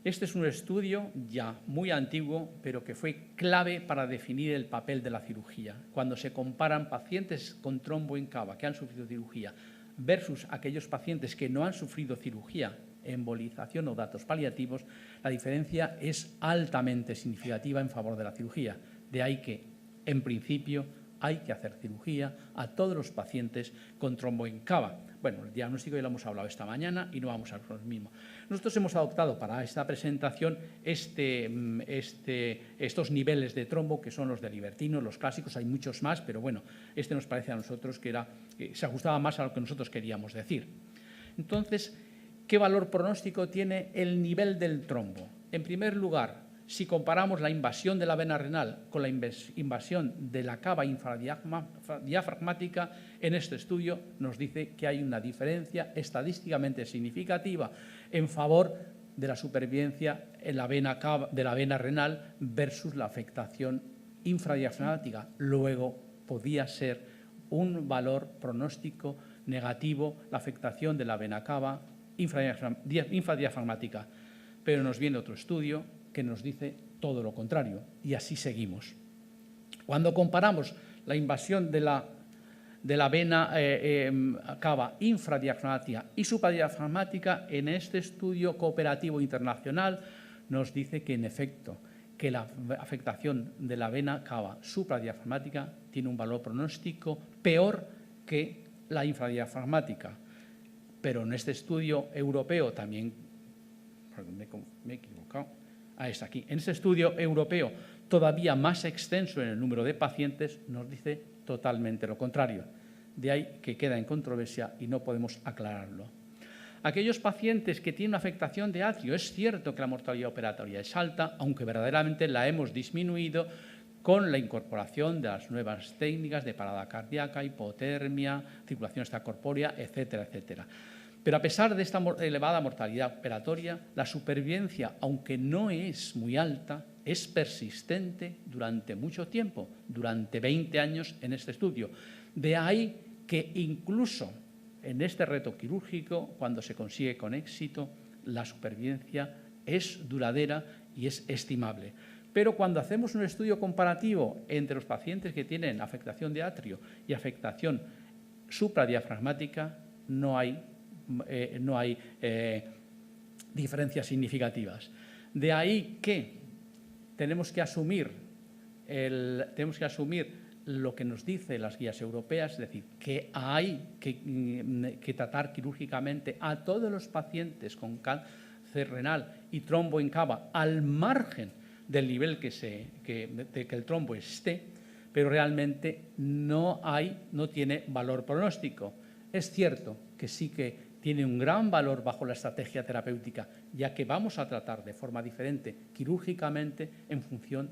Este es un estudio ya muy antiguo, pero que fue clave para definir el papel de la cirugía. Cuando se comparan pacientes con trombo en cava que han sufrido cirugía versus aquellos pacientes que no han sufrido cirugía, embolización o datos paliativos, la diferencia es altamente significativa en favor de la cirugía. De ahí que, en principio, hay que hacer cirugía a todos los pacientes con trombo en cava. Bueno, el diagnóstico ya lo hemos hablado esta mañana y no vamos a hablar lo mismo. Nosotros hemos adoptado para esta presentación estos niveles de trombo, que son los de Libertino, los clásicos, hay muchos más, pero bueno, este nos parece a nosotros que se ajustaba más a lo que nosotros queríamos decir. Entonces, ¿qué valor pronóstico tiene el nivel del trombo? En primer lugar, si comparamos la invasión de la vena renal con la invasión de la cava infradiafragmática, en este estudio nos dice que hay una diferencia estadísticamente significativa en favor de la supervivencia en la vena de la vena renal versus la afectación infradiafragmática. Luego, podía ser un valor pronóstico negativo la afectación de la vena cava infradiafragmática. Pero nos viene otro estudio que nos dice todo lo contrario, y así seguimos. Cuando comparamos la invasión de la vena cava infradiafragmática y supradiafragmática, en este estudio cooperativo internacional nos dice que, en efecto, que la afectación de la vena cava supradiafragmática tiene un valor pronóstico peor que la infradiafragmática. pero en este estudio europeo también, me he equivocado, está aquí, en este estudio europeo todavía más extenso en el número de pacientes, nos dice totalmente lo contrario. De ahí que queda en controversia y no podemos aclararlo. Aquellos pacientes que tienen una afectación de atrio, es cierto que la mortalidad operatoria es alta, aunque verdaderamente la hemos disminuido con la incorporación de las nuevas técnicas de parada cardíaca, hipotermia, circulación extracorpórea, etcétera, etcétera. Pero a pesar de esta elevada mortalidad operatoria, la supervivencia, aunque no es muy alta, es persistente durante mucho tiempo, durante 20 años en este estudio. De ahí que incluso en este reto quirúrgico, cuando se consigue con éxito, la supervivencia es duradera y es estimable. Pero cuando hacemos un estudio comparativo entre los pacientes que tienen afectación de atrio y afectación supradiafragmática, no hay diferencias significativas. De ahí que tenemos que asumir lo que nos dicen las guías europeas, es decir, que hay que tratar quirúrgicamente a todos los pacientes con cáncer renal y trombo en cava al margen del nivel de que el trombo esté, pero realmente no tiene valor pronóstico. Es cierto que sí que tiene un gran valor bajo la estrategia terapéutica, ya que vamos a tratar de forma diferente quirúrgicamente en función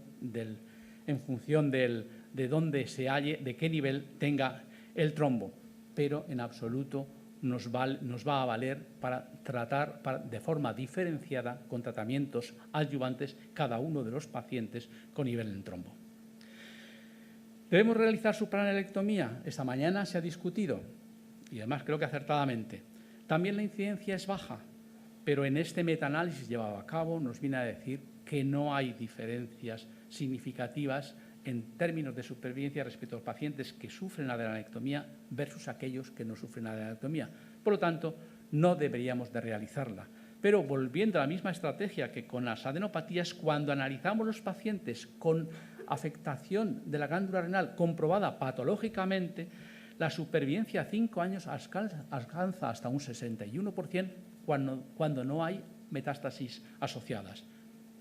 de dónde se halle, de qué nivel tenga el trombo, pero en absoluto nos va a valer para tratar de forma diferenciada con tratamientos adyuvantes cada uno de los pacientes con nivel en trombo. ¿Debemos realizar supranelectomía? Esta mañana se ha discutido y además creo que acertadamente. También la incidencia es baja, pero en este metaanálisis llevado a cabo nos viene a decir que no hay diferencias significativas en términos de supervivencia respecto a los pacientes que sufren adenoidectomía versus aquellos que no sufren adenoidectomía. Por lo tanto, no deberíamos de realizarla. Pero volviendo a la misma estrategia que con las adenopatías, cuando analizamos los pacientes con afectación de la glándula renal comprobada patológicamente, la supervivencia a 5 años alcanza hasta un 61% cuando no hay metástasis asociadas.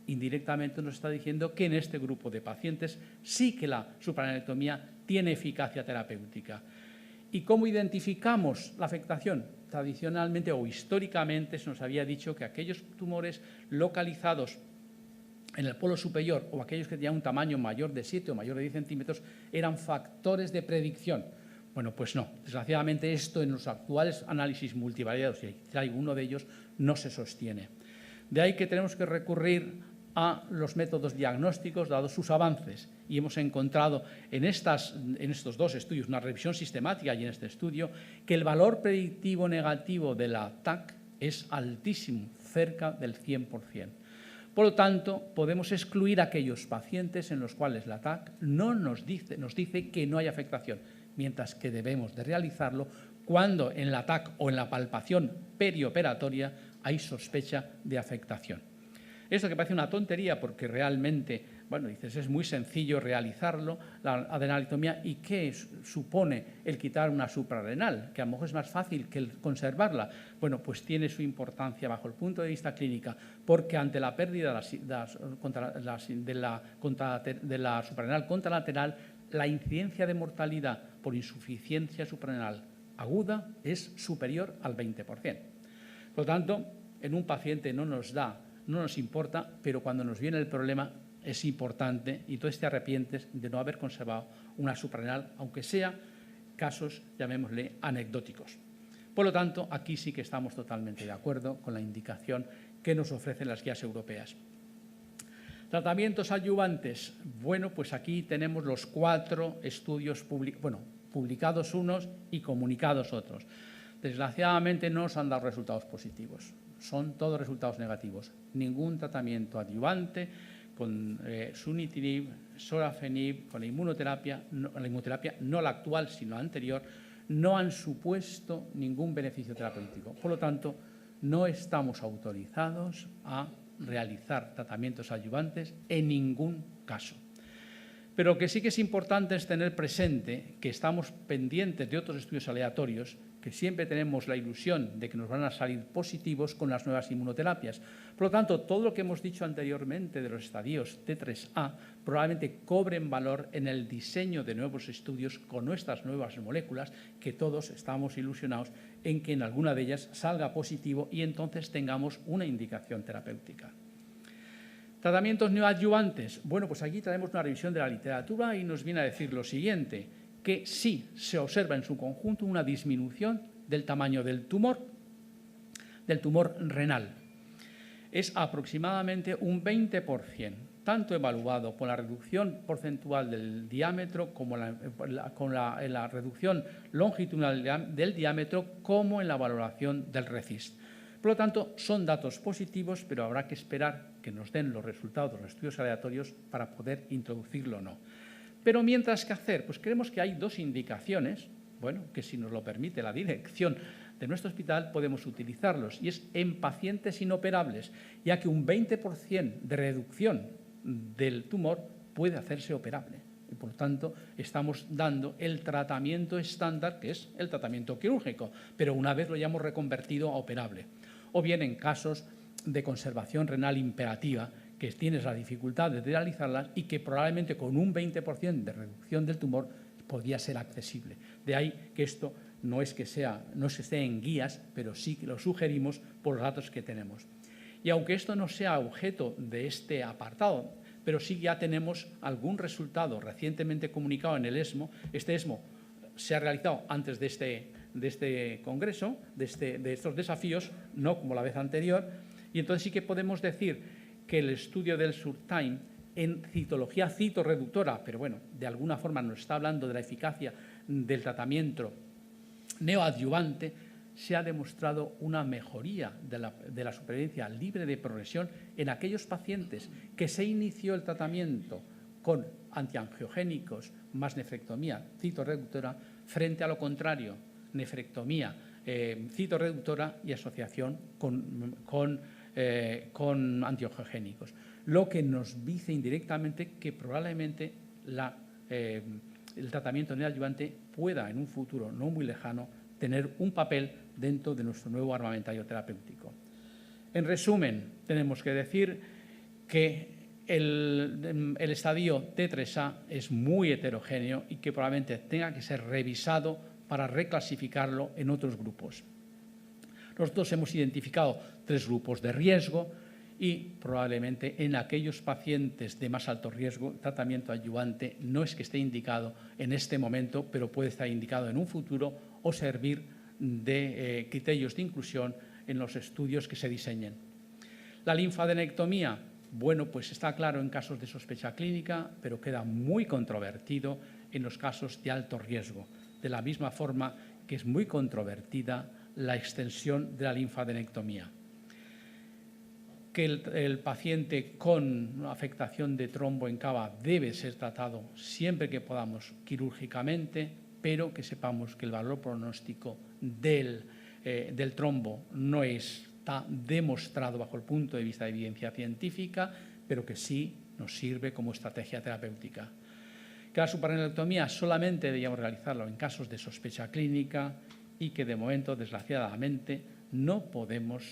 Indirectamente nos está diciendo que en este grupo de pacientes sí que la supranelectomía tiene eficacia terapéutica. ¿Y cómo identificamos la afectación? Tradicionalmente o históricamente se nos había dicho que aquellos tumores localizados en el polo superior o aquellos que tenían un tamaño mayor de 7 o mayor de 10 centímetros eran factores de predicción. Bueno, pues no. Desgraciadamente esto en los actuales análisis multivariados, y hay uno de ellos, no se sostiene. De ahí que tenemos que recurrir a los métodos diagnósticos, dados sus avances. Y hemos encontrado en estos dos estudios, una revisión sistemática y en este estudio, que el valor predictivo negativo de la TAC es altísimo, cerca del 100%. Por lo tanto, podemos excluir aquellos pacientes en los cuales la TAC nos dice que no hay afectación, mientras que debemos de realizarlo cuando en la TAC o en la palpación perioperatoria hay sospecha de afectación. Esto que parece una tontería porque realmente, bueno, dices, es muy sencillo realizarlo, la adenoidectomía, ¿y qué supone el quitar una suprarrenal? Que a lo mejor es más fácil que el conservarla. Bueno, pues tiene su importancia bajo el punto de vista clínica, porque ante la pérdida de la suprarrenal contralateral, la incidencia de mortalidad por insuficiencia suprarrenal aguda es superior al 20%. Por lo tanto, en un paciente no nos importa, pero cuando nos viene el problema es importante y entonces te arrepientes de no haber conservado una suprarrenal, aunque sea casos, llamémosle, anecdóticos. Por lo tanto, aquí sí que estamos totalmente de acuerdo con la indicación que nos ofrecen las guías europeas. Tratamientos adyuvantes. Bueno, pues aquí tenemos los 4 estudios publicados unos y comunicados otros. Desgraciadamente no nos han dado resultados positivos. Son todos resultados negativos. Ningún tratamiento adyuvante con sunitinib, sorafenib, con la inmunoterapia, no la actual, sino la anterior, no han supuesto ningún beneficio terapéutico. Por lo tanto, no estamos autorizados a realizar tratamientos adyuvantes en ningún caso. Pero lo que sí que es importante es tener presente que estamos pendientes de otros estudios aleatorios, que siempre tenemos la ilusión de que nos van a salir positivos con las nuevas inmunoterapias. Por lo tanto, todo lo que hemos dicho anteriormente de los estadios T3A probablemente cobren valor en el diseño de nuevos estudios con nuestras nuevas moléculas, que todos estamos ilusionados en que en alguna de ellas salga positivo y entonces tengamos una indicación terapéutica. Tratamientos neoadyuvantes. Bueno, pues aquí traemos una revisión de la literatura y nos viene a decir lo siguiente, que sí se observa en su conjunto una disminución del tamaño del tumor renal. Es aproximadamente un 20%, tanto evaluado con la reducción porcentual del diámetro como con la reducción longitudinal del diámetro, como en la valoración del RECIST. Por lo tanto, son datos positivos, pero habrá que esperar que nos den los resultados de los estudios aleatorios para poder introducirlo o no. Pero mientras que hacer, pues creemos que hay dos indicaciones, bueno, que si nos lo permite la dirección de nuestro hospital podemos utilizarlos, y es en pacientes inoperables, ya que un 20% de reducción del tumor puede hacerse operable. Y por lo tanto, estamos dando el tratamiento estándar, que es el tratamiento quirúrgico, pero una vez lo hayamos reconvertido a operable. O bien en casos de conservación renal imperativa, que tienes la dificultad de realizarlas y que probablemente con un 20% de reducción del tumor podría ser accesible. De ahí que esto no es que esté en guías, pero sí que lo sugerimos por los datos que tenemos. Y aunque esto no sea objeto de este apartado, pero sí ya tenemos algún resultado recientemente comunicado en el ESMO. Este ESMO se ha realizado antes de este congreso, de estos desafíos, no como la vez anterior, y entonces sí que podemos decir que el estudio del Surtime en citología citorreductora, pero bueno, de alguna forma nos está hablando de la eficacia del tratamiento neoadyuvante, se ha demostrado una mejoría de la supervivencia libre de progresión en aquellos pacientes que se inició el tratamiento con antiangiogénicos más nefrectomía citorreductora frente a lo contrario, nefrectomía citorreductora y asociación con antiangiogénicos. Lo que nos dice indirectamente que probablemente el tratamiento neoadyuvante pueda en un futuro no muy lejano tener un papel dentro de nuestro nuevo armamentario terapéutico. En resumen, tenemos que decir que el estadio T3A es muy heterogéneo y que probablemente tenga que ser revisado para reclasificarlo en otros grupos. Nosotros hemos identificado 3 grupos de riesgo y probablemente en aquellos pacientes de más alto riesgo, tratamiento adyuvante no es que esté indicado en este momento, pero puede estar indicado en un futuro o servir de criterios de inclusión en los estudios que se diseñen. La linfadenectomía, bueno, pues está claro en casos de sospecha clínica, pero queda muy controvertido en los casos de alto riesgo, de la misma forma que es muy controvertida la extensión de la linfadenectomía. Que el paciente con afectación de trombo en cava debe ser tratado siempre que podamos quirúrgicamente, pero que sepamos que el valor pronóstico del trombo no está demostrado bajo el punto de vista de evidencia científica, pero que sí nos sirve como estrategia terapéutica. Que la suprarenectomía solamente deberíamos realizarlo en casos de sospecha clínica y que de momento, desgraciadamente, no podemos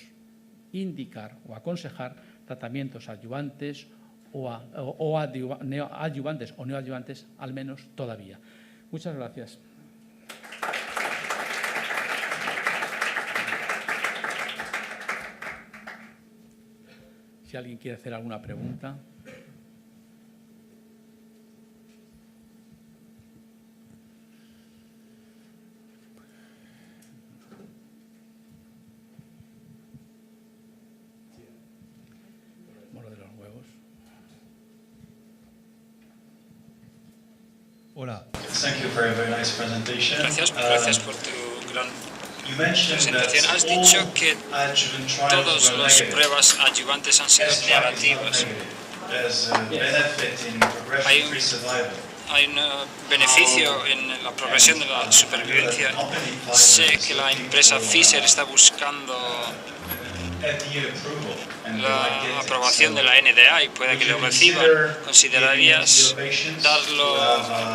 indicar o aconsejar tratamientos adyuvantes o neoadyuvantes, al menos todavía. Muchas gracias. Si alguien quiere hacer alguna pregunta. Hola. Gracias por tu gran presentación. Has dicho que todas las pruebas adyuvantes han sido negativas. Hay un beneficio en la progresión de la supervivencia. Sé que la empresa Pfizer está buscando la aprobación de la NDA y puede que lo reciban, ¿considerarías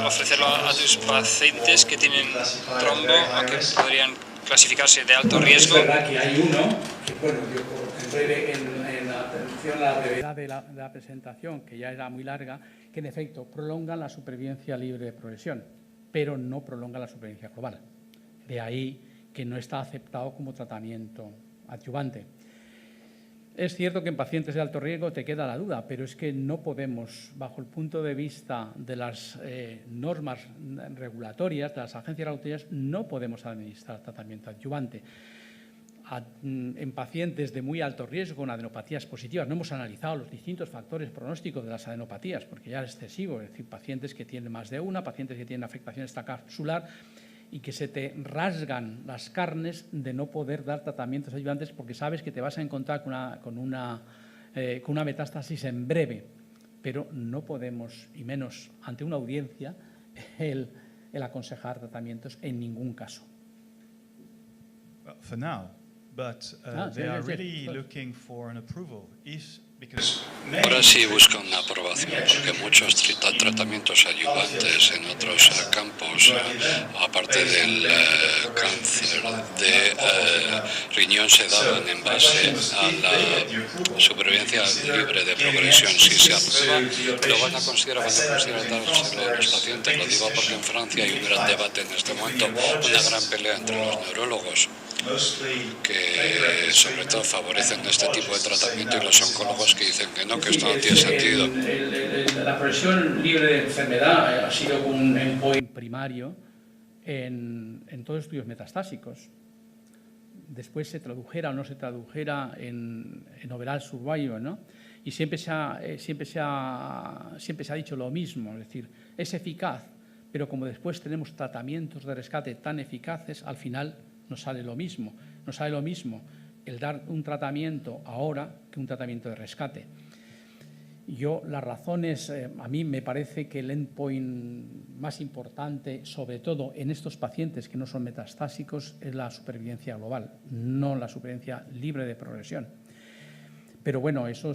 ofrecerlo a tus pacientes que tienen trombo o que podrían clasificarse de alto riesgo? Es verdad que hay uno, que bueno, yo en atención a la brevedad de la presentación, que ya era muy larga, que en efecto prolongan la supervivencia libre de progresión, pero no prolonga la supervivencia global. De ahí que no está aceptado como tratamiento adyuvante. Es cierto que en pacientes de alto riesgo te queda la duda, pero es que no podemos, bajo el punto de vista de las normas regulatorias, de las agencias regulatorias, no podemos administrar tratamiento adyuvante. En pacientes de muy alto riesgo con adenopatías positivas, no hemos analizado los distintos factores pronósticos de las adenopatías, porque ya es excesivo, es decir, pacientes que tienen más de una, pacientes que tienen afectación extracapsular y que se te rasgan las carnes de no poder dar tratamientos adyuvantes porque sabes que te vas a encontrar con una metástasis en breve, pero no podemos, y menos ante una audiencia, el aconsejar tratamientos en ningún caso. Well, for now, but they are really looking for an approval. Ahora sí buscan una aprobación porque muchos tratamientos adyuvantes en otros campos, aparte del cáncer de riñón, se daban en base a la supervivencia libre de progresión. Si se aprueba, lo van a considerar dárselo a los pacientes. Lo digo porque en Francia hay un gran debate en este momento, una gran pelea entre los neurólogos, que sobre todo favorecen este tipo de tratamiento, y los oncólogos que dicen que no, que esto no tiene sentido. La progresión libre de enfermedad ha sido un endpoint primario en todos los estudios metastásicos. Después se tradujera o no se tradujera en overall survival, ¿no? Y siempre se ha dicho lo mismo, es decir, es eficaz, pero como después tenemos tratamientos de rescate tan eficaces, al final nos sale lo mismo. Nos sale lo mismo el dar un tratamiento ahora que un tratamiento de rescate. Las razones, a mí me parece que el endpoint más importante, sobre todo en estos pacientes que no son metastásicos, es la supervivencia global, no la supervivencia libre de progresión. Pero bueno, eso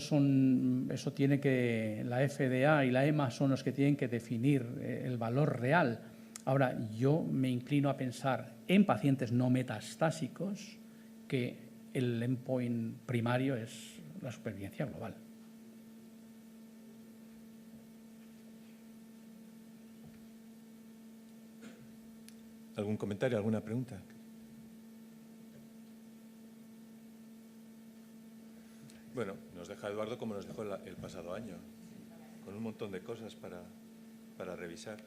tiene que, la FDA y la EMA son los que tienen que definir el valor real. Ahora, yo me inclino a pensar en pacientes no metastásicos que el endpoint primario es la supervivencia global. ¿Algún comentario, alguna pregunta? Bueno, nos deja Eduardo como nos dejó el pasado año, con un montón de cosas para revisar.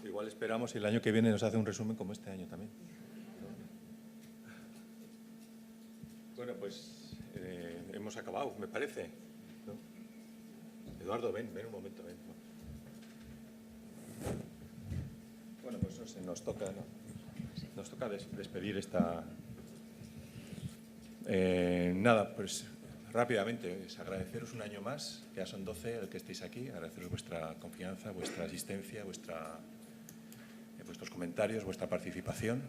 Igual esperamos y el año que viene nos hace un resumen como este año también. Bueno, pues hemos acabado, me parece, ¿no? Eduardo, ven un momento, ven. Bueno, pues no sé, nos toca despedir esta... nada, pues rápidamente, agradeceros un año más, ya son 12 el que estéis aquí, agradeceros vuestra confianza, vuestra asistencia, vuestros comentarios, vuestra participación.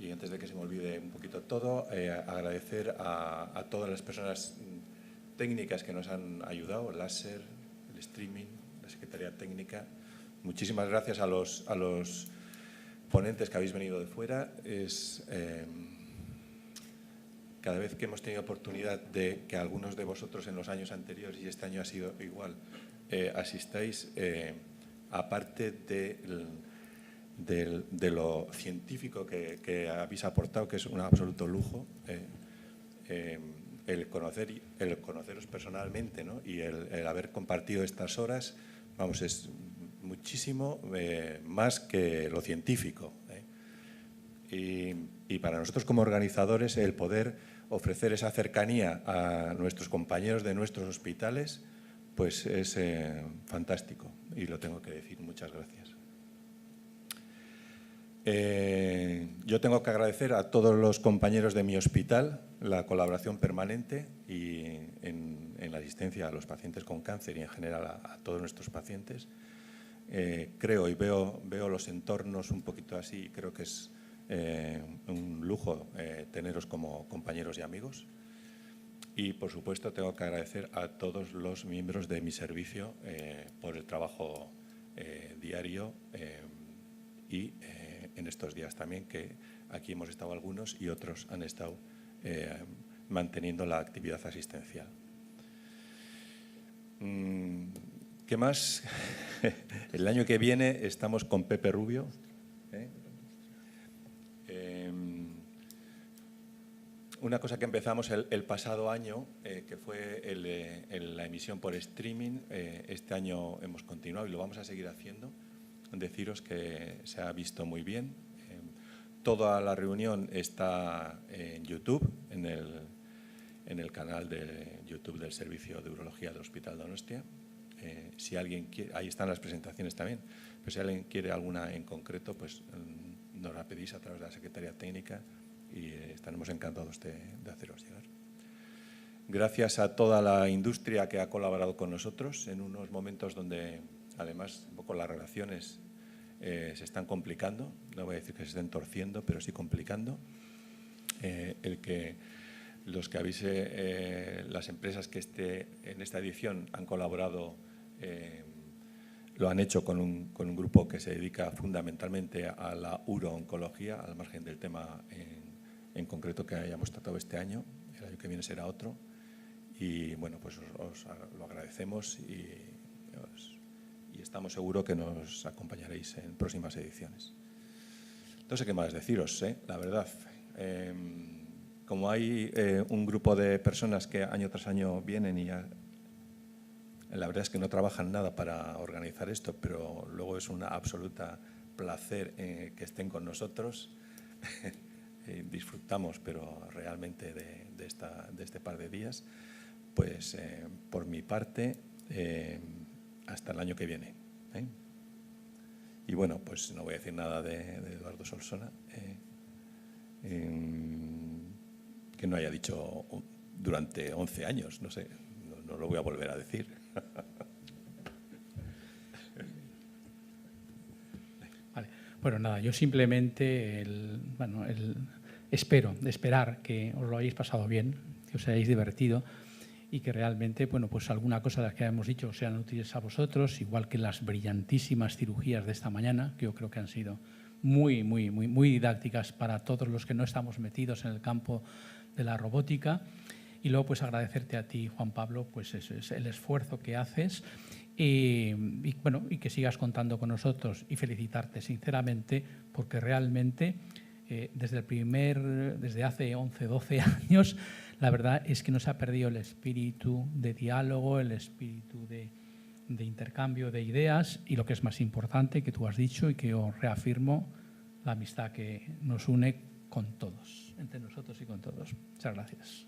Y antes de que se me olvide un poquito todo, agradecer a todas las personas técnicas que nos han ayudado, el láser, el streaming, la Secretaría Técnica. Muchísimas gracias a los ponentes que habéis venido de fuera. Cada vez que hemos tenido oportunidad de que algunos de vosotros en los años anteriores, y este año ha sido igual, asistáis, aparte de lo científico que habéis aportado, que es un absoluto lujo, el conoceros personalmente, ¿no? Y el haber compartido estas horas, vamos, es muchísimo más que lo científico, y para nosotros como organizadores el poder ofrecer esa cercanía a nuestros compañeros de nuestros hospitales, pues es fantástico, y lo tengo que decir. Muchas gracias. Yo tengo que agradecer a todos los compañeros de mi hospital la colaboración permanente y en la asistencia a los pacientes con cáncer y en general a todos nuestros pacientes. Creo y veo los entornos un poquito así, y creo que es un lujo teneros como compañeros y amigos. Y, por supuesto, tengo que agradecer a todos los miembros de mi servicio por el trabajo diario y en estos días también, que aquí hemos estado algunos y otros han estado manteniendo la actividad asistencial. ¿Qué más? El año que viene estamos con Pepe Rubio. Una cosa que empezamos el pasado año, que fue la emisión por streaming, este año hemos continuado y lo vamos a seguir haciendo. Deciros que se ha visto muy bien. Toda la reunión está en YouTube, en el canal de YouTube del Servicio de Urología del Hospital Donostia. Si alguien quiere, ahí están las presentaciones también, pero si alguien quiere alguna en concreto, pues nos la pedís a través de la Secretaría Técnica y estaremos encantados de haceros llegar. Gracias a toda la industria que ha colaborado con nosotros en unos momentos donde, además, un poco las relaciones se están complicando. No voy a decir que se estén torciendo, pero sí complicando. Los que habéis, las empresas que en esta edición han colaborado, lo han hecho con un grupo que se dedica fundamentalmente a la urooncología, al margen del tema en concreto que hayamos tratado este año. El año que viene será otro. Y bueno, pues os lo agradecemos y estamos seguros que nos acompañaréis en próximas ediciones. No sé qué más deciros, la verdad. Como hay un grupo de personas que año tras año vienen y la verdad es que no trabajan nada para organizar esto, pero luego es un absoluto placer que estén con nosotros. Disfrutamos, pero realmente de este par de días. Pues por mi parte, hasta el año que viene. Y bueno, pues no voy a decir nada de Eduardo Solsona, que no haya dicho durante 11 años, no sé, no lo voy a volver a decir. Vale. Bueno, nada, yo simplemente esperar que os lo hayáis pasado bien, que os hayáis divertido y que realmente, bueno, pues alguna cosa de las que hemos dicho sean útiles a vosotros, igual que las brillantísimas cirugías de esta mañana, que yo creo que han sido muy, muy, muy, muy didácticas para todos los que no estamos metidos en el campo de la robótica. Y luego, pues agradecerte a ti, Juan Pablo, pues es el esfuerzo que haces y que sigas contando con nosotros y felicitarte sinceramente porque realmente desde hace 11, 12 años, la verdad es que no se ha perdido el espíritu de diálogo, el espíritu de intercambio de ideas y lo que es más importante, que tú has dicho y que yo reafirmo, la amistad que nos une con todos, entre nosotros y con todos. Muchas gracias.